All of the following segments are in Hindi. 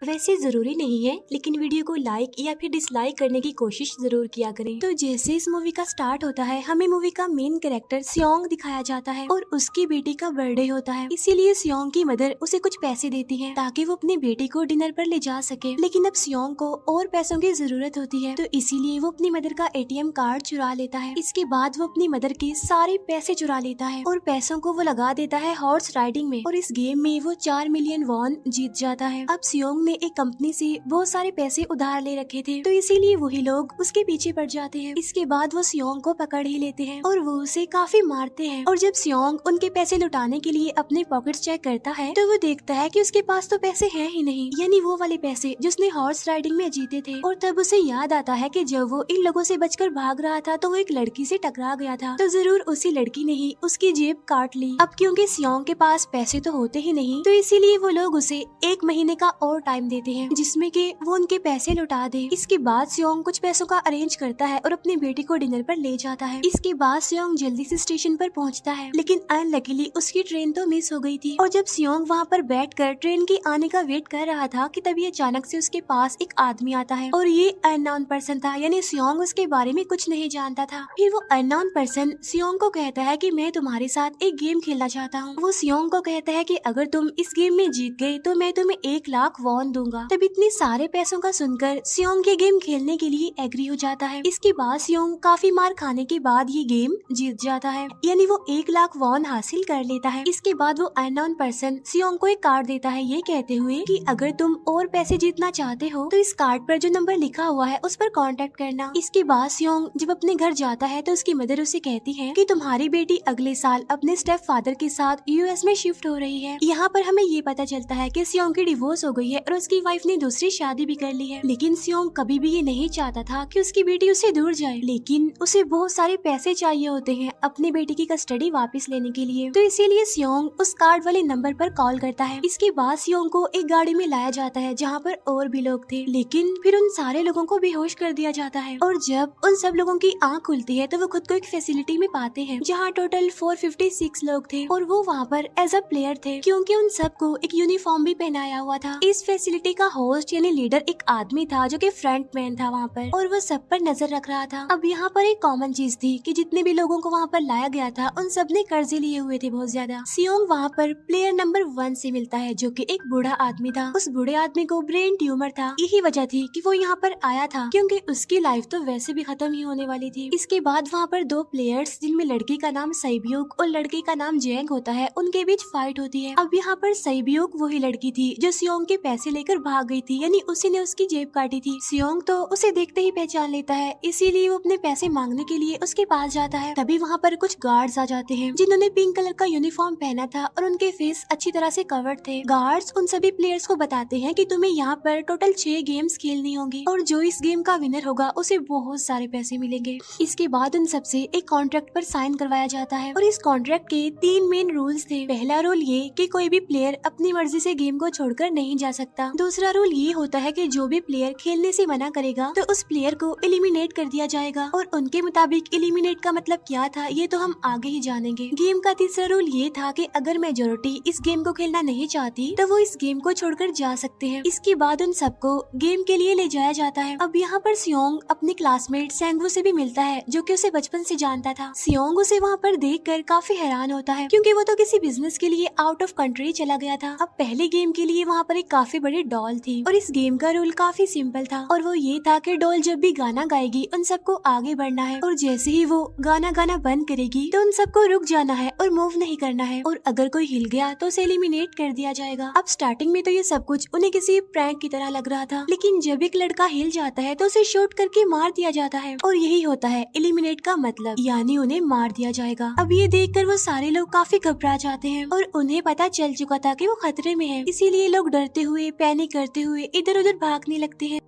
वैसे जरूरी नहीं है, लेकिन वीडियो को लाइक या फिर डिसलाइक करने की कोशिश जरूर किया करें। तो जैसे इस मूवी का स्टार्ट होता है, हमें मूवी का मेन कैरेक्टर सियोंग दिखाया जाता है और उसकी बेटी का बर्थडे होता है। इसीलिए सियोंग की मदर उसे कुछ पैसे देती है ताकि वो अपनी बेटी को डिनर पर ले जा सके। लेकिन अब सियोंग को और पैसों की जरूरत होती है, तो इसीलिए वो अपनी मदर का एटीएम कार्ड चुरा लेता है। इसके बाद वो अपनी मदर के सारे पैसे चुरा लेता है और पैसों को वो लगा देता है हॉर्स राइडिंग में, और इस गेम में वो 4 मिलियन वॉन जीत जाता है। अब सियोंग ने एक कंपनी से बहुत सारे पैसे उधार ले रखे थे, तो इसीलिए वही लोग उसके पीछे पड़ जाते हैं। इसके बाद वो सियोंग को पकड़ ही लेते हैं और वो उसे काफी मारते हैं। और जब सियोंग उनके पैसे लुटाने के लिए अपने पॉकेट्स चेक करता है, तो वो देखता है कि उसके पास तो पैसे हैं ही नहीं, यानी वो वाले पैसे जिसने हॉर्स राइडिंग में जीते थे। और तब उसे याद आता है कि जब वो इन लोगों से बचकर भाग रहा था तो वो एक लड़की से टकरा गया था, तो जरूर उसी लड़की ने ही उसकी जेब काट ली। अब क्योंकि सियोंग के पास पैसे तो होते ही नहीं, तो इसीलिए वो लोग उसे 1 महीने का और टाइम देते हैं जिसमें कि वो उनके पैसे लौटा दे। इसके बाद सियोंग कुछ पैसों का अरेंज करता है और अपनी बेटी को डिनर पर ले जाता है। इसके बाद सियोंग जल्दी से स्टेशन पर पहुंचता है, लेकिन अनलकीली उसकी ट्रेन तो मिस हो गई थी। और जब सियोंग वहां पर बैठकर ट्रेन की आने का वेट कर रहा था कि तभी अचानक से उसके पास एक आदमी आता है, और ये अननोन पर्सन था, यानी सियोंग उसके बारे में कुछ नहीं जानता था। फिर वो अननोन पर्सन सियोंग को कहता है कि मैं तुम्हारे साथ एक गेम खेलना चाहता हूँ। वो सियोंग को कहता है कि अगर तुम इस गेम में जीत गए तो मैं तुम्हें 1 लाख वॉन दूंगा। तब इतने सारे पैसों का सुनकर सियोंग ये गेम खेलने के लिए एग्री हो जाता है। इसके बाद सियोंग काफी मार खाने के बाद ये गेम जीत जाता है, यानी वो 1 लाख वॉन हासिल कर लेता है। इसके बाद वो अननोन पर्सन सियोंग को एक कार्ड देता है, ये कहते हुए कि अगर तुम और पैसे जीतना चाहते हो तो इस कार्ड पर जो नंबर लिखा हुआ है उस पर कांटेक्ट करना। इसके बाद सियोंग जब अपने घर जाता है तो उसकी मदर उसे कहती है कि तुम्हारी बेटी अगले साल अपने स्टेप फादर के साथ यूएस में शिफ्ट हो रही है। यहाँ पर हमें ये पता चलता है कि सियोंग की डिवोर्स हो गई है और उसकी वाइफ ने दूसरी शादी भी कर ली है। लेकिन सियोंग कभी भी ये नहीं चाहता था कि उसकी बेटी उससे दूर जाए, लेकिन उसे बहुत सारे पैसे चाहिए होते हैं अपनी बेटी की कस्टडी वापस लेने के लिए, तो इसीलिए सियोंग उस कार्ड वाले नंबर पर कॉल करता है। इसके बाद सियोंग को एक गाड़ी में लाया जाता है जहाँ पर और भी लोग थे, लेकिन फिर उन सारे लोगों को बेहोश कर दिया जाता है। और जब उन सब लोगों की आँख खुलती है तो वो खुद को एक फैसिलिटी में पाते हैं जहाँ टोटल 456 लोग थे, और वो वहाँ पर एज अ प्लेयर थे क्योंकि उन सबको एक यूनिफॉर्म भी पहनाया हुआ था। इस फैसिलिटी का होस्ट यानी लीडर एक आदमी था जो कि फ्रंट मैन था वहाँ पर, और वो सब पर नजर रख रहा था। अब यहाँ पर एक कॉमन चीज थी कि जितने भी लोगों को वहाँ पर लाया गया था उन सब ने कर्जे लिए हुए थे बहुत ज्यादा। सियोंग वहाँ पर प्लेयर नंबर 1 से मिलता है जो कि एक बूढ़ा आदमी था। उस बूढ़े आदमी को ब्रेन ट्यूमर था, यही वजह थी कि वो यहाँ पर आया था क्योंकि उसकी लाइफ तो वैसे भी खत्म ही होने वाली थी। इसके बाद वहाँ पर 2 प्लेयर्स जिनमें लड़की का नाम सैब्यूक और लड़के का नाम जेंग होता है, उनके बीच फाइट होती है। अब यहाँ पर सैब्यूक वही लड़की थी जो सियोंग के पैसे लेकर भाग गई थी, यानी उसी ने उसकी जेब काटी थी। सियोंग तो उसे देखते ही पहचान लेता है, इसीलिए वो अपने पैसे मांगने के लिए उसके पास जाता है। तभी वहाँ पर कुछ गार्ड्स आ जाते हैं जिन्होंने पिंक कलर का यूनिफॉर्म पहना था और उनके फेस अच्छी तरह से कवर्ड थे। गार्ड्स उन सभी प्लेयर्स को बताते हैं कि तुम्हें यहाँ पर टोटल 6 गेम्स खेलनी होंगी और जो इस गेम का विनर होगा उसे बहुत सारे पैसे मिलेंगे। इसके बाद उन सबसे एक कॉन्ट्रैक्ट पर साइन करवाया जाता है और इस कॉन्ट्रैक्ट के 3 मेन रूल्स थे। पहला रूल ये कि कोई भी प्लेयर अपनी मर्जी से गेम को छोड़कर नहीं जा सकता। दूसरा रूल ये होता है कि जो भी प्लेयर खेलने से मना करेगा तो उस प्लेयर को एलिमिनेट कर दिया जाएगा, और उनके मुताबिक एलिमिनेट का मतलब क्या था ये तो हम आगे ही जानेंगे। गेम का तीसरा रूल ये था कि अगर मेजोरिटी इस गेम को खेलना नहीं चाहती तो वो इस गेम को छोड़कर जा सकते हैं। इसके बाद उन सबको गेम के लिए ले जाया जाता है। अब यहाँ पर सियोंग अपने क्लासमेट सेंगवू से भी मिलता है जो कि उसे बचपन से जानता था। सियोंग उसे वहाँ पर देखकर काफी हैरान होता है क्योंकि वो तो किसी बिजनेस के लिए आउट ऑफ कंट्री चला गया था। अब पहले गेम के लिए वहाँ पर एक काफी बड़ी डॉल थी और इस गेम का रूल काफी सिंपल था, और वो ये था कि डॉल जब भी गाना गाएगी उन सबको आगे बढ़ना है, और जैसे ही वो गाना गाना बंद करेगी तो उन सबको रुक जाना है और मूव नहीं करना है, और अगर कोई हिल गया तो उसे एलिमिनेट कर दिया जाएगा। अब स्टार्टिंग में तो ये सब कुछ उन्हें किसी प्रैंक की तरह लग रहा था, लेकिन जब एक लड़का हिल जाता है तो उसे शूट करके मार दिया जाता है, और यही होता है एलिमिनेट का मतलब, यानी उन्हें मार दिया जाएगा। अब ये देखकर वो सारे लोग काफी घबरा जाते हैं और उन्हें पता चल चुका था कि वो खतरे में है, इसीलिए लोग डरते हुए पैनिक करते हुए इधर उधर भागने लगते हैं।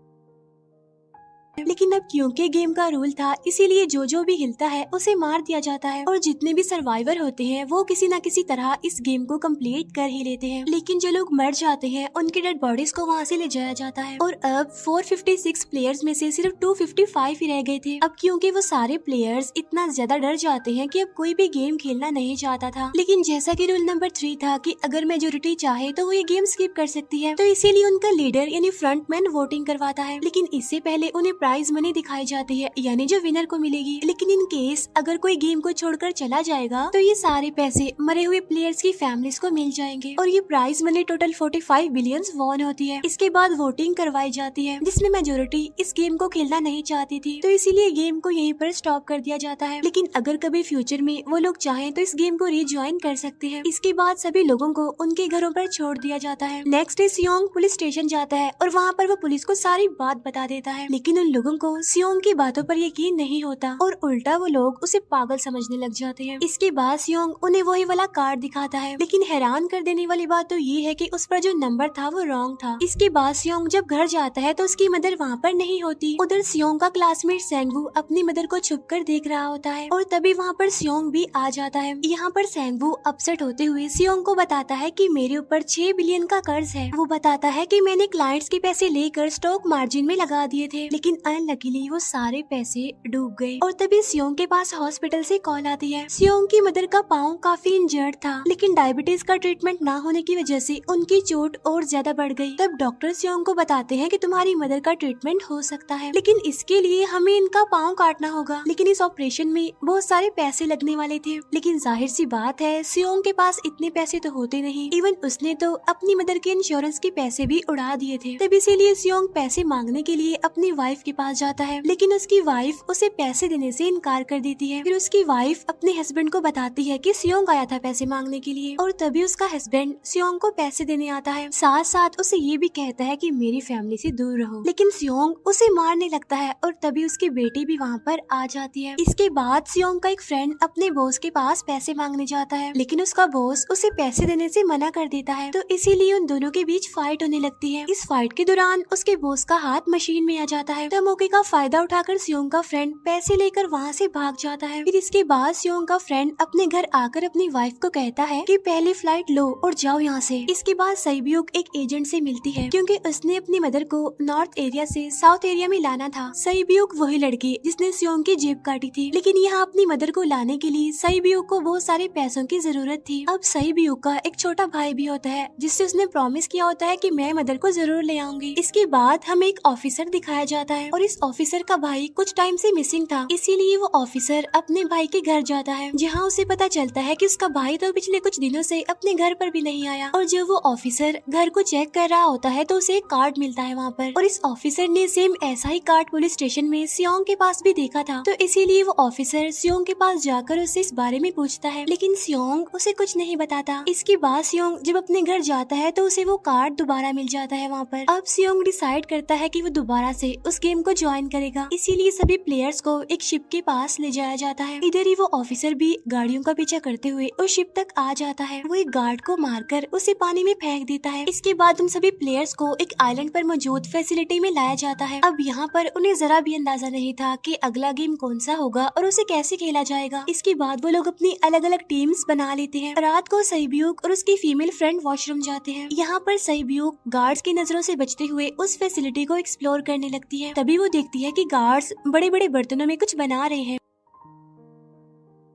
लेकिन अब क्योंकि गेम का रूल था इसीलिए जो भी हिलता है उसे मार दिया जाता है और जितने भी सर्वाइवर होते हैं वो किसी न किसी तरह इस गेम को कंप्लीट कर ही लेते हैं। लेकिन जो लोग मर जाते हैं उनकी डेड बॉडीज को वहाँ से ले जाया जाता है और अब 456 प्लेयर्स में से सिर्फ 255 ही रह गए थे। अब क्योंकि वो सारे प्लेयर्स इतना ज्यादा डर जाते हैं कि अब कोई भी गेम खेलना नहीं चाहता था। लेकिन जैसा कि रूल नंबर 3 था कि अगर मेजोरिटी चाहे तो वो ये गेम स्किप कर सकती है, तो इसीलिए उनका लीडर यानी फ्रंटमैन वोटिंग करवाता है। लेकिन इससे पहले उन्हें प्राइज मनी दिखाई जाती है यानी जो विनर को मिलेगी। लेकिन इन केस अगर कोई गेम को छोड़कर चला जाएगा तो ये सारे पैसे मरे हुए प्लेयर्स की फैमिलीज को मिल जाएंगे और ये prize money total 45 billion won होती है। इसके बाद वोटिंग करवाई जाती है जिसमें मेजोरिटी इस गेम को खेलना नहीं चाहती थी, तो इसीलिए गेम को यहीं पर स्टॉप कर दिया जाता है। लेकिन अगर कभी फ्यूचर में वो लोग चाहें तो इस गेम को रीज्वाइन कर सकते हैं। इसके बाद सभी लोगों को उनके घरों पर छोड़ दिया जाता है। नेक्स्ट डे सियोंग पुलिस स्टेशन जाता है और वहाँ पर वो पुलिस को सारी बात बता देता है। लेकिन उन लोगों को सियोंग की बातों पर यकीन नहीं होता और उल्टा वो लोग उसे पागल समझने लग जाते हैं। इसके बाद सियोंग उन्हें वही वाला कार्ड दिखाता है, लेकिन हैरान कर देने वाली बात तो ये है कि उस पर जो नंबर था वो रॉन्ग था। इसके बाद सियोंग जब घर जाता है तो उसकी मदर वहाँ पर नहीं होती। उधर सियोंग का क्लासमेट सेंगवू अपनी मदर को छुपकर देख रहा होता है और तभी वहाँ पर सियोंग भी आ जाता है। यहाँ पर सेंगवू अपसेट होते हुए सियोंग को बताता है कि मेरे ऊपर 6 बिलियन का कर्ज है। वो बताता है कि मैंने क्लाइंट्स के पैसे लेकर स्टॉक मार्जिन में लगा दिए थे, लेकिन अनलकीली वो सारे पैसे डूब गए। और तभी सियोंग के पास हॉस्पिटल से कॉल आती है। सियोंग की मदर का पाँव काफी इंजर्ड था, लेकिन डायबिटीज का ट्रीटमेंट ना होने की वजह से उनकी चोट और ज्यादा बढ़ गई। तब डॉक्टर सियोंग को बताते हैं कि तुम्हारी मदर का ट्रीटमेंट हो सकता है, लेकिन इसके लिए हमें इनका पाँव काटना होगा। लेकिन इस ऑपरेशन में बहुत सारे पैसे लगने वाले थे। लेकिन जाहिर सी बात है सियोंग के पास इतने पैसे तो होते नहीं। इवन उसने तो अपनी मदर के इंश्योरेंस के पैसे भी उड़ा दिए थे। तब इसीलिए सियोंग पैसे मांगने के लिए अपनी वाइफ के पास जाता है, लेकिन उसकी वाइफ उसे पैसे देने से इनकार कर देती है। फिर उसकी वाइफ अपने हस्बैंड को बताती है कि सियोंग आया था पैसे मांगने के लिए और तभी उसका हस्बैंड सियोंग को पैसे देने आता है। साथ साथ उसे ये भी कहता है कि मेरी फैमिली से दूर रहो। लेकिन सियोंग उसे मारने लगता है और तभी उसकी बेटी भी वहाँ पर आ जाती है। इसके बाद सियोंग का एक फ्रेंड अपने बॉस के पास पैसे मांगने जाता है, लेकिन उसका बॉस उसे पैसे देने से मना कर देता है, तो इसीलिए उन दोनों के बीच फाइट होने लगती है। इस फाइट के दौरान उसके बॉस का हाथ मशीन में आ जाता है, तो मौके का फायदा उठाकर सियोंग का फ्रेंड पैसे लेकर वहाँ से भाग जाता है। फिर इसके बाद सियोंग का फ्रेंड अपने घर आकर अपनी वाइफ को कहता है कि पहली फ्लाइट लो और जाओ यहाँ से। इसके बाद सईब्यूक एक एजेंट से मिलती है क्योंकि उसने अपनी मदर को नॉर्थ एरिया से साउथ एरिया में लाना था। सईब्यूक वही लड़की जिसने सियोंग की जेब काटी थी, लेकिन यहाँ अपनी मदर को लाने के लिए सईब्यूक को बहुत सारे पैसों की जरूरत थी। अब सईब्यूक का एक छोटा भाई भी होता है जिससे उसने प्रॉमिस किया होता है कि मैं मदर को जरूर ले आऊंगी। इसके बाद हमें एक ऑफिसर दिखाया जाता है और इस ऑफिसर का भाई कुछ टाइम से मिसिंग था, इसीलिए वो ऑफिसर अपने भाई के घर जाता है, जहाँ उसे पता चलता है कि उसका भाई तो पिछले कुछ दिनों से अपने घर पर भी नहीं आया। और जब वो ऑफिसर घर को चेक कर रहा होता है तो उसे एक कार्ड मिलता है वहाँ पर, और इस ऑफिसर ने सेम ऐसा ही कार्ड पुलिस स्टेशन में सियोंग के पास भी देखा था, तो इसीलिए वो ऑफिसर सियोंग के पास जाकर उससे इस बारे में पूछता है, लेकिन सियोंग उसे कुछ नहीं बताता। इसके बाद सियोंग जब अपने घर जाता है तो उसे वो कार्ड दोबारा मिल जाता है वहाँ पर। अब सियोंग डिसाइड करता है कि वो दोबारा से उस गेम को ज्वाइन करेगा, इसीलिए सभी प्लेयर्स को एक शिप के पास ले जाया जाता है। इधर ही वो ऑफिसर भी गाड़ियों का पीछा करते हुए उस शिप तक आ जाता है। वो एक गार्ड को मारकर उसे पानी में फेंक देता है। इसके बाद उन सभी प्लेयर्स को एक आइलैंड पर मौजूद फैसिलिटी में लाया जाता है। अब यहाँ पर उन्हें जरा भी अंदाजा नहीं था कि अगला गेम कौन सा होगा और उसे कैसे खेला जाएगा। इसके बाद वो लोग अपनी अलग अलग टीम्स बना लेते हैं। रात को सईब्यूक और उसकी फीमेल फ्रेंड वॉशरूम जाते हैं। यहाँ पर सईब्यूक गार्ड्स की नजरों से बचते हुए उस फैसिलिटी को एक्सप्लोर करने लगती है। तभी वो देखती है कि गार्ड्स बड़े बड़े बर्तनों में कुछ बना रहे हैं,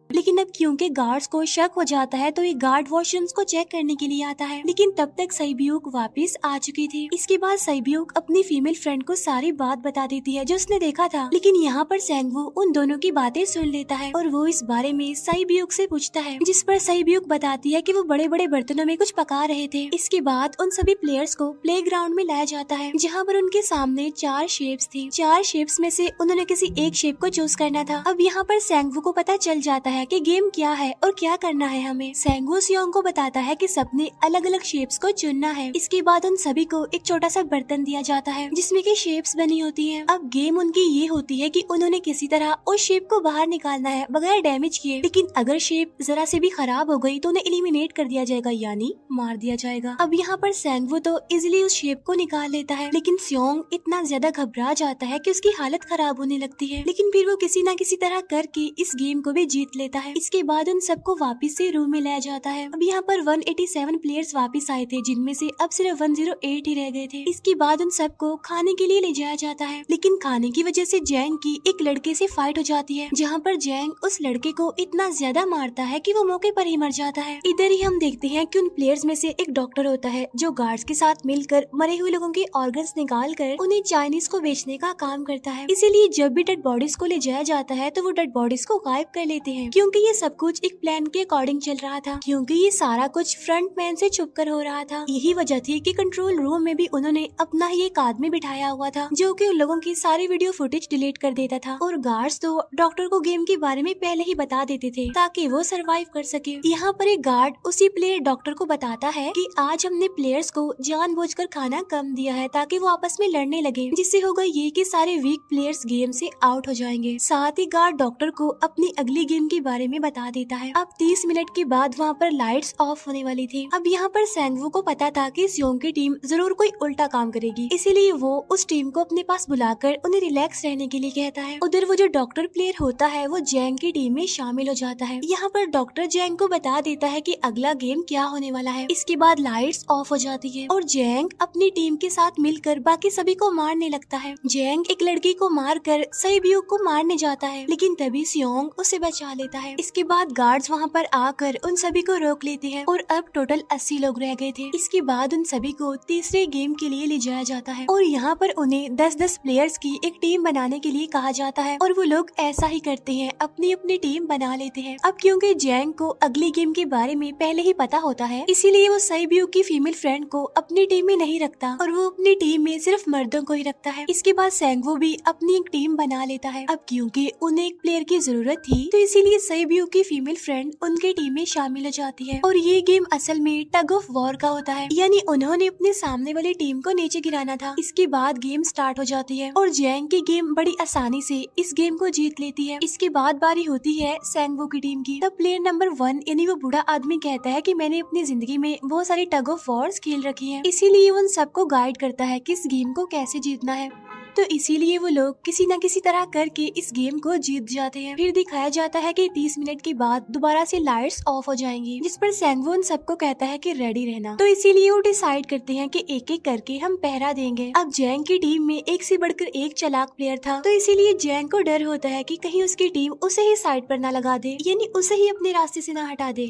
लेकिन अब क्योंकि गार्ड्स को शक हो जाता है तो ये गार्ड वॉशरूम्स को चेक करने के लिए आता है, लेकिन तब तक सईब्यूक वापस आ चुकी थी। इसके बाद सईब्यूक अपनी फीमेल फ्रेंड को सारी बात बता देती है जो उसने देखा था, लेकिन यहाँ पर सेंगवू उन दोनों की बातें सुन लेता है और वो इस बारे में सईब्यूक से पूछता है, जिस पर सईब्यूक बताती है कि वो बड़े बड़े बर्तनों में कुछ पका रहे थे। इसके बाद उन सभी प्लेयर्स को प्ले ग्राउंड में लाया जाता है, जहाँ पर उनके सामने 4 शेप्स थी। 4 शेप्स में से उन्होंने किसी एक शेप को चूज करना था। अब यहाँ पर सेंगवू को पता चल जाता है कि गेम क्या है और क्या करना है हमें। सेंगवू सियोंग को बताता है कि सबने अलग अलग शेप्स को चुनना है। इसके बाद उन सभी को एक छोटा सा बर्तन दिया जाता है जिसमें की शेप्स बनी होती है। अब गेम उनकी ये होती है कि उन्होंने किसी तरह उस शेप को बाहर निकालना है बगैर डैमेज किए, लेकिन अगर शेप जरा से भी खराब हो गई तो उन्हें एलिमिनेट कर दिया जाएगा, यानी मार दिया जाएगा। अब यहाँ पर सेंगवू तो इजिली उस शेप को निकाल लेता है, लेकिन सियोंग इतना ज्यादा घबरा जाता है कि उसकी हालत खराब होने लगती है, लेकिन फिर वो किसी न किसी तरह करके इस गेम को भी जीत लेता है। इसके बाद उन सबको वापस से रूम में लाया जाता है। अब यहाँ पर 187 प्लेयर्स वापस आए थे, जिनमें से अब सिर्फ 108 ही रह गए थे। इसके बाद उन सबको खाने के लिए ले जाया जाता है, लेकिन खाने की वजह से जैंग की एक लड़के से फाइट हो जाती है, जहाँ पर जैंग उस लड़के को इतना ज्यादा मारता है कि वो मौके पर ही मर जाता है। इधर ही हम देखते हैं कि उन प्लेयर्स में से एक डॉक्टर होता है जो गार्ड्स के साथ मिलकर मरे हुए लोगों के ऑर्गन्स निकाल कर उन्हें चाइनीज को बेचने का काम करता है। इसीलिए जब भी डेड बॉडीज को ले जाया जाता है तो वो डेड बॉडीज को गायब कर लेते हैं, क्योंकि ये सब कुछ एक प्लान के अकॉर्डिंग चल रहा था, क्योंकि ये सारा कुछ फ्रंट मैन से छुप कर हो रहा था। यही वजह थी कि कंट्रोल रूम में भी उन्होंने अपना ही एक आदमी बिठाया हुआ था जो कि उन लोगों की सारी वीडियो फुटेज डिलीट कर देता था, और गार्ड्स तो डॉक्टर को गेम के बारे में पहले ही बता देते थे ताकि वो सरवाइव कर सके। यहाँ पर एक गार्ड उसी प्लेयर डॉक्टर को बताता है कि आज हमने प्लेयर्स को जानबूझकर खाना कम दिया है ताकि वो आपस में लड़ने लगे, जिससे होगा ये कि सारे वीक प्लेयर्स गेम से आउट हो जाएंगे। साथ ही गार्ड डॉक्टर को अपनी अगली गेम के बारे में बता देता है। अब 30 मिनट के बाद वहाँ पर लाइट्स ऑफ होने वाली थी। अब यहाँ पर सेंगवू को पता था कि सियोंग की टीम जरूर कोई उल्टा काम करेगी, इसीलिए वो उस टीम को अपने पास बुलाकर उन्हें रिलैक्स रहने के लिए कहता है। उधर वो जो डॉक्टर प्लेयर होता है वो जैंग की टीम में शामिल हो जाता है। यहाँ पर डॉक्टर जैंग को बता देता है कि अगला गेम क्या होने वाला है। इसके बाद लाइट्स ऑफ हो जाती है और जैंग अपनी टीम के साथ मिलकर बाकी सभी को मारने लगता है। जैंग एक लड़की को मारकर सईब्यू को मारने जाता है, लेकिन तभी सियोंग उसे बचा लेता है। इसके बाद गार्ड्स वहाँ पर आकर उन सभी को रोक लेते हैं और अब टोटल 80 लोग रह गए थे। इसके बाद उन सभी को तीसरे गेम के लिए ले जाया जाता है और यहाँ पर उन्हें 10-10 प्लेयर्स की एक टीम बनाने के लिए कहा जाता है, और वो लोग ऐसा ही करते हैं, अपनी अपनी टीम बना लेते हैं। अब क्योंकि जैंग को अगली गेम के बारे में पहले ही पता होता है, इसीलिए वो सईब्यू की फीमेल फ्रेंड को अपनी टीम में नहीं रखता और वो अपनी टीम में सिर्फ मर्दों को ही रखता है। इसके बाद सेंगवू भी अपनी एक टीम बना लेता है। अब क्योंकि उन्हें एक प्लेयर की जरूरत थी तो इसीलिए सईब्यू की फीमेल फ्रेंड उनके टीम में शामिल हो जाती है, और ये गेम असल में टग ऑफ वॉर का होता है, यानी उन्होंने अपने सामने वाली टीम को नीचे गिराना था। इसके बाद गेम स्टार्ट हो जाती है और जैंग की गेम बड़ी आसानी से इस गेम को जीत लेती है। इसके बाद बारी होती है सेंगवू की टीम की। तब प्लेयर नंबर 1 यानी वो बूढ़ा आदमी कहता है कि मैंने अपनी जिंदगी में बहुत सारी टग ऑफ वॉर्स खेल रखी हैं, इसीलिए उन सबको गाइड करता है कि इस गेम को कैसे जीतना है। तो इसीलिए वो लोग किसी न किसी तरह करके इस गेम को जीत जाते हैं। फिर दिखाया जाता है कि 30 मिनट के बाद दोबारा से लाइट्स ऑफ हो जाएंगी, जिस पर सेंगवू उन सबको कहता है कि रेडी रहना। तो इसीलिए वो डिसाइड करते हैं कि एक एक करके हम पहरा देंगे। अब जैंग की टीम में एक से बढ़कर एक चालाक प्लेयर था, तो इसीलिए जैंग को डर होता है कि कहीं उसकी टीम उसे ही साइड पर न लगा दे, यानी उसे ही अपने रास्ते से न हटा दे।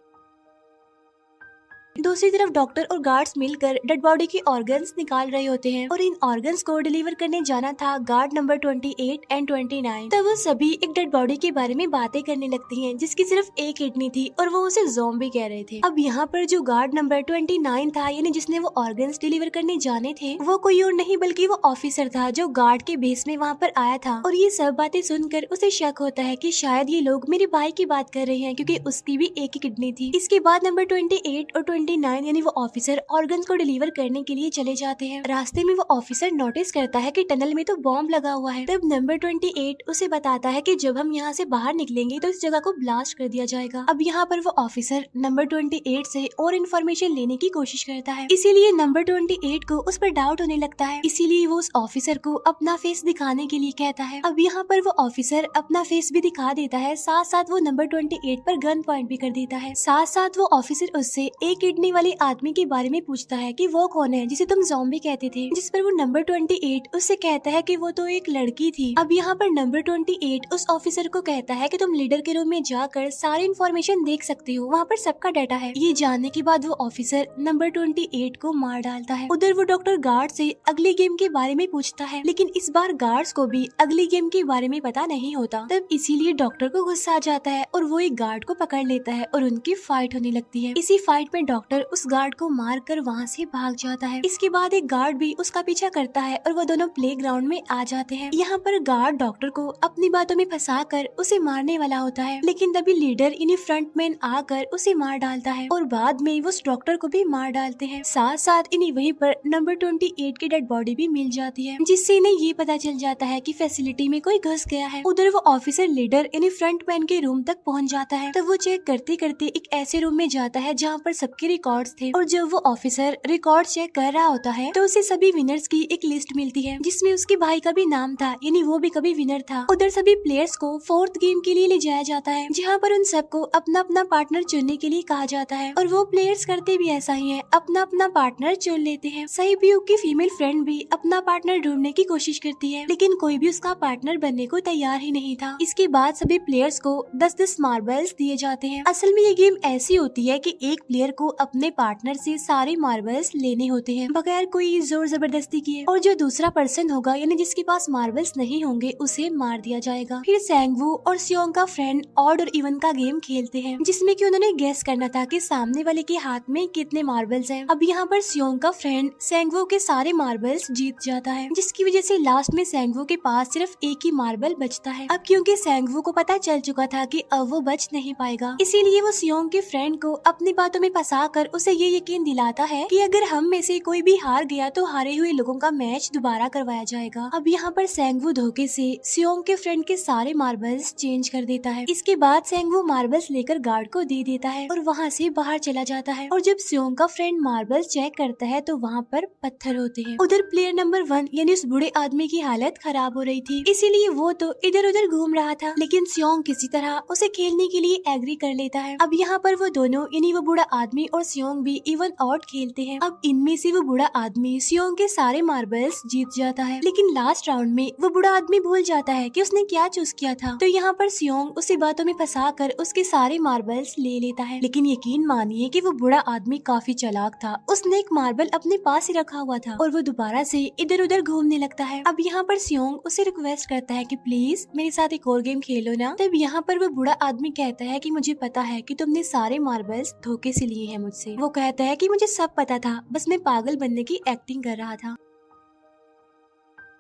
दूसरी तरफ डॉक्टर और गार्ड्स मिलकर डेड बॉडी की ऑर्गन्स निकाल रहे होते हैं और इन ऑर्गन्स को डिलीवर करने जाना था गार्ड नंबर 28 एंड 29। तब वो सभी एक डेड बॉडी के बारे में बातें करने लगती हैं जिसकी सिर्फ एक किडनी थी और वो उसे ज़ॉम्बी कह रहे थे। अब यहाँ पर जो गार्ड नंबर 29 था, यानी जिसने वो ऑर्गन्स डिलीवर करने जाने थे, वो कोई और नहीं बल्कि वो ऑफिसर था जो गार्ड के बेस में वहाँ पर आया था। और ये सब बातें सुनकर उसे शक होता है कि शायद ये लोग मेरे भाई की बात कर रहे हैं, क्योंकि उसकी भी एक ही किडनी थी। इसके बाद नंबर 28 और 29 यानी वो ऑफिसर ऑर्गन्स को डिलीवर करने के लिए चले जाते हैं। रास्ते में वो ऑफिसर नोटिस करता है कि टनल में तो बॉम्ब लगा हुआ है। तब नंबर 28 उसे बताता है कि जब हम यहाँ से बाहर निकलेंगे तो इस जगह को ब्लास्ट कर दिया जाएगा। अब यहाँ पर वो ऑफिसर नंबर 28 से और इन्फॉर्मेशन लेने की कोशिश करता है, इसीलिए नंबर 28 को उस पर डाउट होने लगता है, इसीलिए वो उस ऑफिसर को अपना फेस दिखाने के लिए कहता है। अब यहाँ पर वो ऑफिसर अपना फेस भी दिखा देता है, साथ साथ वो नंबर 28 पर गन पॉइंट भी कर देता है। साथ साथ वो ऑफिसर उससे एक किडनी वाले आदमी के बारे में पूछता है कि वो कौन है जिसे तुम ज़ॉम्बी कहते थे, जिस पर वो नंबर 28 उससे कहता है कि वो तो एक लड़की थी। अब यहाँ पर नंबर 28 उस ऑफिसर को कहता है कि तुम लीडर के रूम में जाकर सारी इन्फॉर्मेशन देख सकते हो, वहाँ पर सबका डाटा है। ये जानने के बाद वो ऑफिसर नंबर 28 को मार डालता है। उधर वो डॉक्टर गार्ड से अगली गेम के बारे में पूछता है, लेकिन इस बार गार्ड्स को भी अगली गेम के बारे में पता नहीं होता। तब इसीलिए डॉक्टर को गुस्सा आ जाता है और वो एक गार्ड को पकड़ लेता है और उनकी फाइट होने लगती है। इसी फाइट में डॉक्टर डॉक्टर उस गार्ड को मार कर वहाँ से भाग जाता है। इसके बाद एक गार्ड भी उसका पीछा करता है और वो दोनों प्लेग्राउंड में आ जाते हैं। यहाँ पर गार्ड डॉक्टर को अपनी बातों में फंसा कर उसे मारने वाला होता है, लेकिन तभी लीडर यानी फ्रंटमैन आकर उसे मार डालता है और बाद में वो उस डॉक्टर को भी मार डालते हैं। साथ साथ इन्हें वहीं पर नंबर 28 की डेड बॉडी भी मिल जाती है, जिससे इन्हें ये पता चल जाता है कि फैसिलिटी में कोई घुस गया है। उधर वो ऑफिसर लीडर यानी फ्रंटमैन के रूम तक पहुंच जाता है। तब वो चेक करते करते एक ऐसे रूम में जाता है जहाँ पर सबके रिकॉर्ड्स थे, और जब वो ऑफिसर रिकॉर्ड चेक कर रहा होता है तो उसे सभी विनर्स की एक लिस्ट मिलती है, जिसमें उसके भाई का भी नाम था, यानी वो भी कभी विनर था। उधर सभी प्लेयर्स को 4th गेम के लिए ले जाया जाता है, जहाँ पर उन सबको अपना अपना पार्टनर चुनने के लिए कहा जाता है, और वो प्लेयर्स करते भी ऐसा ही है, अपना अपना पार्टनर चुन लेते हैं। सहीब्यूक की फीमेल फ्रेंड भी अपना पार्टनर ढूंढने की कोशिश करती है, लेकिन कोई भी उसका पार्टनर बनने को तैयार ही नहीं था। इसके बाद सभी प्लेयर्स को 10-10 मार्बल्स दिए जाते हैं। असल में ये गेम ऐसी होती है कि एक प्लेयर को अपने पार्टनर से सारे मार्बल्स लेने होते हैं बगैर कोई जोर जबरदस्ती किए, और जो दूसरा पर्सन होगा यानी जिसके पास मार्बल्स नहीं होंगे उसे मार दिया जाएगा। फिर सैंगवू और सियोंग का फ्रेंड ऑड और इवन का गेम खेलते हैं, जिसमें कि उन्होंने गेस करना था कि सामने वाले के हाथ में कितने मार्बल्स हैं। अब यहाँ पर सियोंग का फ्रेंड सैंगवू के सारे मार्बल्स जीत जाता है, जिसकी वजह से लास्ट में सैंगवू के पास सिर्फ एक ही मार्बल बचता है। अब क्योंकि सैंगवू को पता चल चुका था कि अब वो बच नहीं पाएगा, इसीलिए वो सियोंग के फ्रेंड को अपनी बातों में फंसा कर उसे ये यकीन दिलाता है कि अगर हम में से कोई भी हार गया तो हारे हुए लोगों का मैच दोबारा करवाया जाएगा। अब यहाँ पर सैंगवू धोखे से सियोंग के फ्रेंड के सारे मार्बल्स चेंज कर देता है। इसके बाद सैंगवू मार्बल्स लेकर गार्ड को दे देता है और वहाँ से बाहर चला जाता है, और जब सियोंग का फ्रेंड मार्बल्स चेक करता है तो वहाँ पर पत्थर होते हैं। उधर प्लेयर नंबर 1 यानी उस बूढ़े आदमी की हालत खराब हो रही थी, इसीलिए वो तो इधर उधर घूम रहा था, लेकिन सियोंग किसी तरह उसे खेलने के लिए एग्री कर लेता है। अब यहाँ पर वो दोनों यानी वो बूढ़ा आदमी और सियोंग भी इवन आउट खेलते हैं। अब इनमें से वो बूढ़ा आदमी सियोंग के सारे मार्बल्स जीत जाता है, लेकिन लास्ट राउंड में वो बूढ़ा आदमी भूल जाता है कि उसने क्या चूज किया था। तो यहाँ पर सियोंग उसे बातों में फंसा कर उसके सारे मार्बल्स ले लेता है, लेकिन यकीन मानिए कि वो बूढ़ा आदमी काफी चालाक था। उसने एक मार्बल अपने पास ही रखा हुआ था और वो दोबारा से इधर उधर घूमने लगता है। अब यहाँ पर सियोंग उसे रिक्वेस्ट करता है कि प्लीज मेरे साथ एक और गेम खेलो ना। तब यहाँ पर वो बूढ़ा आदमी कहता है कि मुझे पता है कि तुमने सारे मार्बल्स धोखे से लिए हैं मुझसे। वो कहता है कि मुझे सब पता था, बस मैं पागल बनने की एक्टिंग कर रहा था।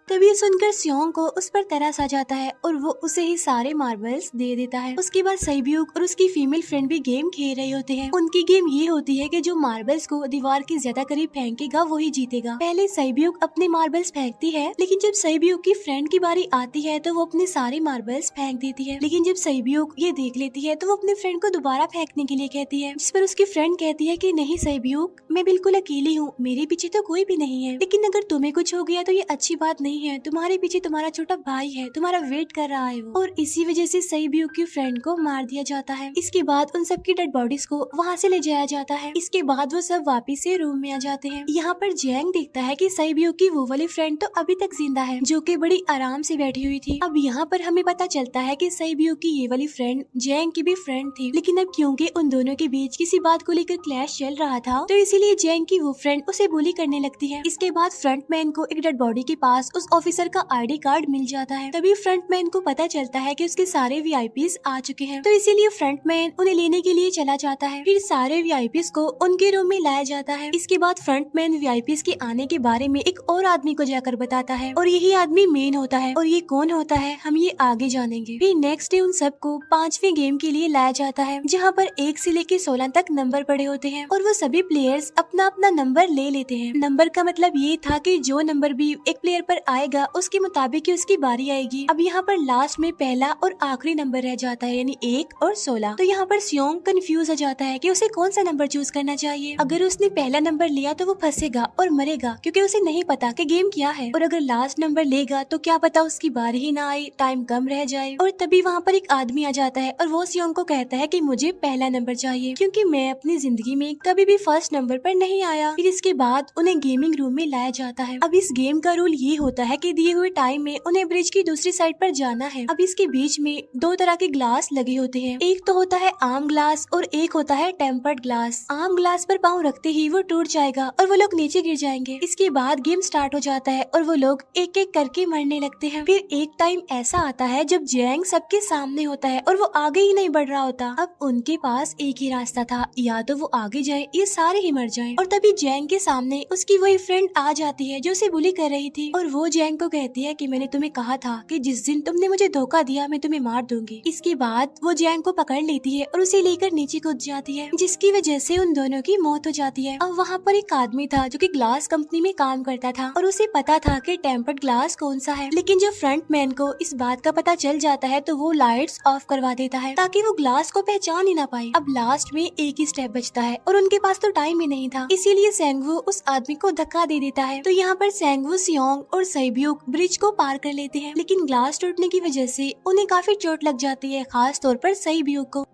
तभी सुनकर सियोंग को उस पर तरस आ जाता है और वो उसे ही सारे मार्बल्स दे देता है। उसके बाद सहीब्यूक और उसकी फीमेल फ्रेंड भी गेम खेल रहे होते हैं। उनकी गेम ये होती है कि जो मार्बल्स को दीवार के ज्यादा करीब फेंकेगा वो ही जीतेगा। पहले सहीब्यूक अपने मार्बल्स फेंकती है, लेकिन जब सहीब्यूक की फ्रेंड की बारी आती है तो वो अपने सारे मार्बल्स फेंक देती है। लेकिन जब सहीब्यूक ये देख लेती है तो वो अपने फ्रेंड को दोबारा फेंकने के लिए कहती है, जिस पर उसकी फ्रेंड कहती है कि नहीं सहीब्यूक, मैं बिल्कुल अकेली हूँ, मेरे पीछे तो कोई भी नहीं है, लेकिन अगर तुम्हें कुछ हो गया तो ये अच्छी बात नहीं है, तुम्हारे पीछे तुम्हारा छोटा भाई है, तुम्हारा वेट कर रहा है वो। और इसी वजह से सहीब्यूक की फ्रेंड को मार दिया जाता है। इसके बाद उन सबकी डेड बॉडीज को वहाँ से ले जाया जाता है। इसके बाद वो सब वापिस से रूम में आ जाते हैं। यहाँ पर जैंग देखता है कि सहीब्यूक की वो वाली फ्रेंड तो अभी तक जिंदा है, जो कि बड़ी आराम से बैठी हुई थी। अब यहाँ पर हमें पता चलता है कि सहीब्यूक की ये वाली फ्रेंड जैंग की भी फ्रेंड थी, लेकिन अब क्योंकि उन दोनों के बीच किसी बात को लेकर क्लैश चल रहा था तो इसीलिए जैंग की वो फ्रेंड उसे बुली करने लगती है। इसके बाद फ्रंटमैन को एक डेड बॉडी के पास उस ऑफिसर का आईडी कार्ड मिल जाता है। तभी फ्रंटमैन को पता चलता है कि उसके सारे वीआईपीज आ चुके हैं, तो इसीलिए फ्रंटमैन उन्हें लेने के लिए चला जाता है। फिर सारे वीआईपीज को उनके रूम में लाया जाता है। इसके बाद फ्रंटमैन वीआईपीज के आने के बारे में एक और आदमी को जाकर बताता है, और यही आदमी मेन होता है। और ये कौन होता है हम ये आगे जानेंगे। फिर नेक्स्ट डे उन सबको 5वें गेम के लिए लाया जाता है, जहाँ पर 1 से लेकर 16 तक नंबर पड़े होते हैं, और वो सभी प्लेयर्स अपना अपना नंबर ले लेते हैं। नंबर का मतलब ये था कि जो नंबर भी एक प्लेयर पर आएगा उसके मुताबिक उसकी बारी आएगी। अब यहाँ पर लास्ट में पहला और आखिरी नंबर रह जाता है, यानी 1 और 16। तो यहाँ पर सियोंग कंफ्यूज हो जाता है कि उसे कौन सा नंबर चूज करना चाहिए। अगर उसने पहला नंबर लिया तो वो फंसेगा और मरेगा, क्योंकि उसे नहीं पता कि गेम क्या है। और अगर लास्ट नंबर लेगा तो क्या पता उसकी बारी ही ना आए, टाइम कम रह जाए। और तभी वहाँ पर एक आदमी आ जाता है और वो सियोंग को कहता है कि मुझे पहला नंबर चाहिए, क्योंकि मैं अपनी जिंदगी में कभी भी फर्स्ट नंबर पर नहीं आया। फिर इसके बाद उन्हें गेमिंग रूम में लाया जाता है। अब इस गेम का रूल ये होता है कि दिए हुए टाइम में उन्हें ब्रिज की दूसरी साइड पर जाना है। अब इसके बीच में दो तरह के ग्लास लगे होते हैं, एक तो होता है आम ग्लास और एक होता है टेम्पर्ड ग्लास। आम ग्लास पर पाँव रखते ही वो टूट जाएगा और वो लोग नीचे गिर जाएंगे। इसके बाद गेम स्टार्ट हो जाता है और वो लोग एक एक करके मरने लगते हैं। फिर एक टाइम ऐसा आता है जब जैंग सबके सामने होता है और वो आगे ही नहीं बढ़ रहा होता। अब उनके पास एक ही रास्ता था, या तो वो आगे जाए या सारे ही मर जाएं। और तभी जैंग के सामने उसकी वही फ्रेंड आ जाती है जो उसे बुली कर रही थी, और वो जैंग को कहती है कि मैंने तुम्हें कहा था कि जिस दिन तुमने मुझे धोखा दिया मैं तुम्हें मार दूंगी। इसके बाद वो जैंग को पकड़ लेती है और उसे लेकर नीचे कूद जाती है, जिसकी वजह से उन दोनों की मौत हो जाती है। अब वहाँ पर एक आदमी था जो कि ग्लास कंपनी में काम करता था और उसे पता था कि टेम्पर्ड ग्लास कौन सा है, लेकिन जब फ्रंट मैन को इस बात का पता चल जाता है तो वो लाइट्स ऑफ करवा देता है ताकि वो ग्लास को पहचान ही ना पाए। अब लास्ट में एक ही स्टेप बचता है और उनके पास तो टाइम ही नहीं था, इसीलिए सेंगवू उस आदमी को धक्का दे देता है। तो यहाँ पर सेंगवू, सियोंग और सैब्यूक ब्रिज को पार कर लेते हैं, लेकिन ग्लास टूटने की वजह से उन्हें काफी चोट लग जाती है, खास तौर पर सैब्यूक को।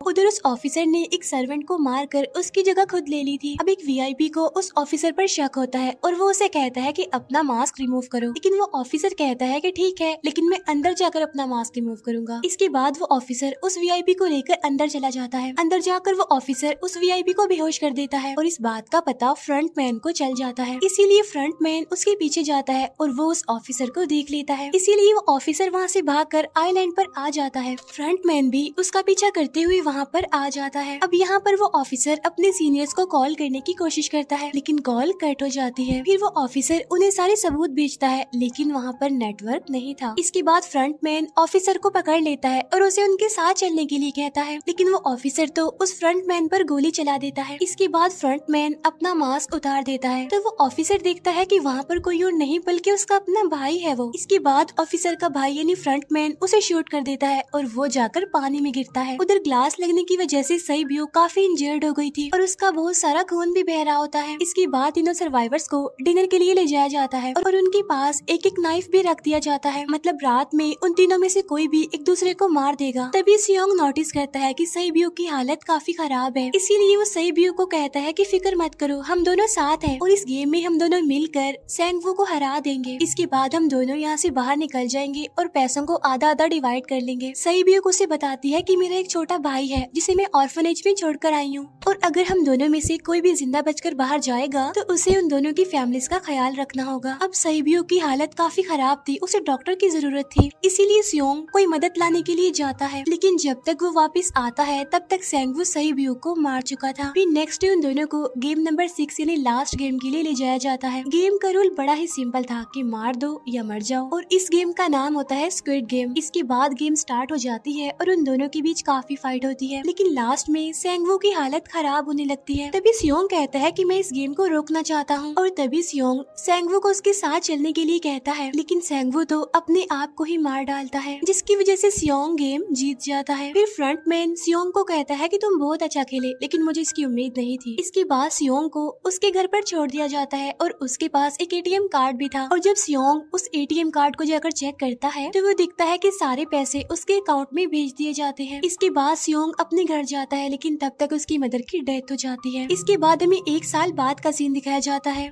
उधर उस ऑफिसर ने एक सर्वेंट को मारकर उसकी जगह खुद ले ली थी। अब एक वीआईपी को उस ऑफिसर पर शक होता है और वो उसे कहता है कि अपना मास्क रिमूव करो, लेकिन वो ऑफिसर कहता है कि ठीक है, लेकिन मैं अंदर जाकर अपना मास्क रिमूव करूंगा। इसके बाद वो ऑफिसर उस वीआईपी को लेकर अंदर चला जाता है। अंदर जाकर वो ऑफिसर उस वीआईपी को बेहोश कर देता है और इस बात का पता फ्रंट मैन को चल जाता है, इसीलिए फ्रंट मैन उसके पीछे जाता है और वो उस ऑफिसर को देख लेता है, इसीलिए वो ऑफिसर वहाँ से भागकर आइलैंड पर आ जाता है। फ्रंट मैन भी उसका पीछा करते हुए वहाँ पर आ जाता है। अब यहाँ पर वो ऑफिसर अपने सीनियर्स को कॉल करने की कोशिश करता है, लेकिन कॉल कट हो जाती है। फिर वो ऑफिसर उन्हें सारे सबूत भेजता है, लेकिन वहाँ पर नेटवर्क नहीं था। इसके बाद फ्रंट मैन ऑफिसर को पकड़ लेता है और उसे उनके साथ चलने के लिए कहता है, लेकिन वो ऑफिसर तो उस फ्रंट मैन पर गोली चला देता है। इसके बाद फ्रंट मैन अपना मास्क उतार देता है, तो वो ऑफिसर देखता है कि वहाँ पर कोई और नहीं बल्कि उसका अपना भाई है वो। इसके बाद ऑफिसर का भाई यानी फ्रंट मैन उसे शूट कर देता है और वो जाकर पानी में गिरता है। उधर ग्लास लगने की वजह से सैब्यूक काफी इंजर्ड हो गई थी और उसका बहुत सारा खून भी बह रहा होता है। इसके बाद तीनों सर्वाइवर्स को डिनर के लिए ले जाया जाता है और उनके पास एक एक नाइफ भी रख दिया जाता है, मतलब रात में उन तीनों में से कोई भी एक दूसरे को मार देगा। तभी सियोंग नोटिस करता है कि सैब्यूक की हालत काफी खराब है, इसीलिए वो सैब्यूक को कहता है कि फिक्र मत करो, हम दोनों साथ हैं और इस गेम में हम दोनों मिलकर सेंगवू को हरा देंगे। इसके बाद हम दोनों यहाँ से बाहर निकल जाएंगे और पैसों को आधा आधा डिवाइड कर लेंगे। सैब्यूक उसे बताती है कि मेरा एक छोटा भाई है जिसे मैं ऑर्फनेज में छोड़कर आई हूँ, और अगर हम दोनों में से कोई भी जिंदा बचकर बाहर जाएगा तो उसे उन दोनों की फैमिलीज का ख्याल रखना होगा। अब सैब्यूक की हालत काफी खराब थी, उसे डॉक्टर की जरूरत थी, इसीलिए सियोंग कोई मदद लाने के लिए जाता है, लेकिन जब तक वो वापस आता है तब तक सेंगवू सैब्यूक को मार चुका था। फिर नेक्स्ट डे उन दोनों को गेम नंबर 6 यानी लास्ट गेम के लिए ले जाया जाता है। गेम का रूल बड़ा ही सिंपल था कि मार दो या मर जाओ, और इस गेम का नाम होता है स्क्विड गेम। इसके बाद गेम स्टार्ट हो जाती है और उन दोनों के बीच काफी फाइट होती है, लेकिन लास्ट में सेंगवू की हालत खराब होने लगती है। तभी सियोंग कहता है कि मैं इस गेम को रोकना चाहता हूँ, और तभी सियोंग सेंगवू को उसके साथ चलने के लिए कहता है, लेकिन सेंगवू तो अपने आप को ही मार डालता है, जिसकी वजह से सियोंग गेम जीत जाता है। फिर फ्रंट मैन सियोंग को कहता है कि तुम बहुत अच्छा खेले, लेकिन मुझे इसकी उम्मीद नहीं थी। इसके बाद सियोंग को उसके घर पर छोड़ दिया जाता है और उसके पास एक एटीएम कार्ड भी था, और जब सियोंग उस एटीएम कार्ड को जाकर चेक करता है तो वो दिखता है कि सारे पैसे उसके अकाउंट में भेज दिए जाते हैं। इसके बाद सियोंग अपने घर जाता है, लेकिन तब तक उसकी मदर की डेथ हो जाती है। इसके बाद हमें 1 साल बाद का सीन दिखाया जाता है,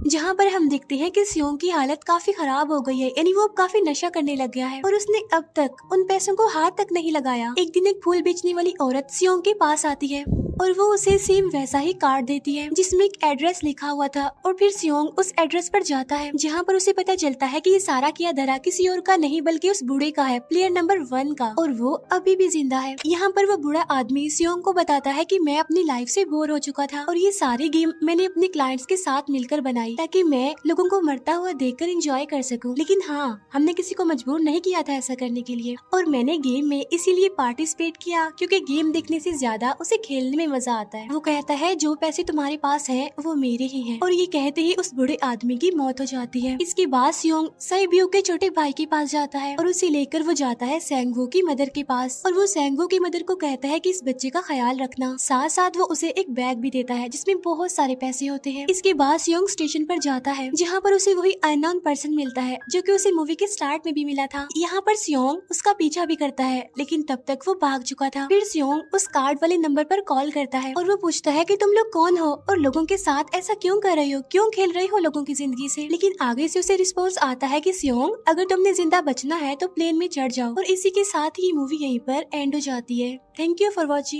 जहाँ पर हम देखते हैं कि सियोंग की हालत काफी खराब हो गई है, यानी वो अब काफी नशा करने लग गया है और उसने अब तक उन पैसों को हाथ तक नहीं लगाया। एक दिन एक फूल बेचने वाली औरत सियोंग के पास आती है और वो उसे सेम वैसा ही कार्ड देती है जिसमें एक एड्रेस लिखा हुआ था, और फिर सियोंग उस एड्रेस पर जाता है, जहाँ पर उसे पता चलता है कि ये सारा किया धरा किसी और का नहीं बल्कि उस बूढ़े का है, प्लेयर नंबर 1 का, और वो अभी भी जिंदा है। यहाँ पर वो बूढ़ा आदमी सियोंग को बताता है कि मैं अपनी लाइफ से बोर हो चुका था और ये सारी गेम मैंने अपने क्लाइंट्स के साथ मिलकर बनाई ताकि मैं लोगों को मरता हुआ देखकर एंजॉय कर सकूं, लेकिन हाँ, हमने किसी को मजबूर नहीं किया था ऐसा करने के लिए, और मैंने गेम में इसीलिए पार्टिसिपेट किया क्योंकि गेम देखने से ज्यादा उसे खेलने में मजा आता है। वो कहता है जो पैसे तुम्हारे पास हैं वो मेरे ही हैं, और ये कहते ही उस बूढ़े आदमी की मौत हो जाती है। इसके बाद सियोंग सैब्यूक के छोटे भाई के पास जाता है और उसे लेकर वो जाता है सेंगवू की मदर के पास, और वो सेंगवू की मदर को कहता है कि इस बच्चे का ख्याल रखना, साथ साथ वो उसे एक बैग भी देता है जिसमें बहुत सारे पैसे होते हैं। इसके बाद सियोंग स्टेशन पर जाता है, जहाँ पर उसे वही अननोन पर्सन मिलता है जो कि उसे मूवी के स्टार्ट में भी मिला था। यहाँ पर सियोंग उसका पीछा भी करता है, लेकिन तब तक वो भाग चुका था। फिर सियोंग उस कार्ड वाले नंबर पर कॉल करता है और वो पूछता है कि तुम लोग कौन हो और लोगों के साथ ऐसा क्यों कर रही हो, क्यों खेल रही हो लोगों की जिंदगी से। लेकिन आगे से उसे रिस्पॉन्स आता है कि सियोंग, अगर तुमने जिंदा बचना है तो प्लेन में चढ़ जाओ। और इसी के साथ ये मूवी यहीं पर एंड हो जाती है। Thank you for watching.